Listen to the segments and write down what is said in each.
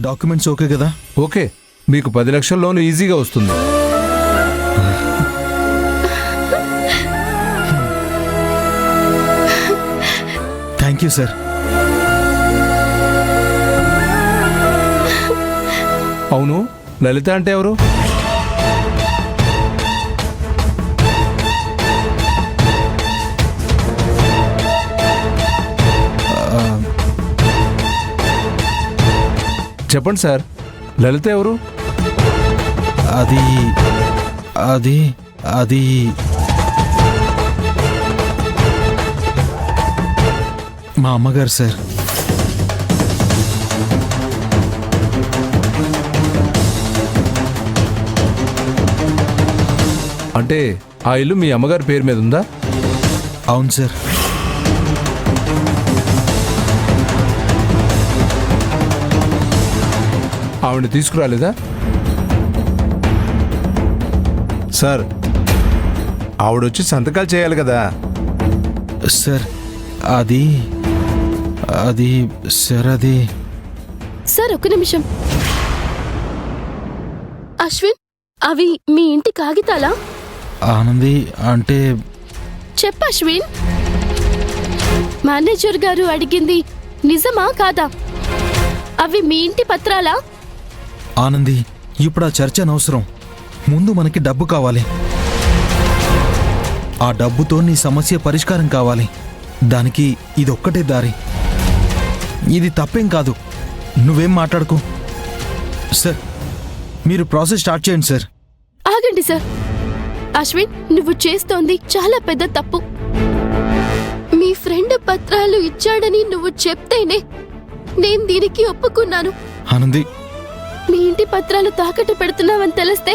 Documents okay కదా? Okay, మీకు 10 లక్షల లోన్ ఈజీగా వస్తుంది. Thank you sir. అవును, లలిత అంటే ఎవరు? చెప్పండి సార్, లలిత ఎవరు? అది అది అది మా అమ్మగారు సార్. అంటే ఆ ఇల్లు మీ అమ్మగారి పేరు మీద ఉందా? అవును సార్. ఆవిడ తీసుకురాలేదా? సార్, ఆవిడొచ్చి సంతకాలు చేయాలి కదా. సార్ అది అది సార్ అది సార్ ఒక్క నిమిషం. అశ్విన్, అవి మీ ఇంటి కాగితాలా? ఆనంది అంటే చెప్పు అశ్విన్, మేనేజర్ గారు అడిగింది నిజమా కాదా? అవి మీ ఇంటి పత్రాలా? ఆనంది, ఇప్పుడు ఆ చర్చ అనవసరం. ముందు మనకి డబ్బు కావాలి. ఆ డబ్బుతో నీ సమస్య పరిష్కారం కావాలి. దానికి ఇదొక్కటే దారి. ఇది తప్పేం కాదు. నువ్వేం మాట్లాడుకో. సార్, మీరు ప్రాసెస్ స్టార్ట్ చేయండి సార్. ఆగండి సార్. అశ్విన్, నువ్వు చేస్తోంది చాలా పెద్ద తప్పు. మీ ఫ్రెండ్ పత్రాలు ఇచ్చాడని నువ్వు చెప్తేనే నేను దీనికి ఒప్పుకున్నాను. ఆనంది, మీ ఇంటి పత్రాలు తాకట్టు పెడుతున్నావని తెలిస్తే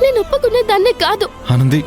నేను ఒప్పుకునే దాన్నే కాదు. ఆనంది,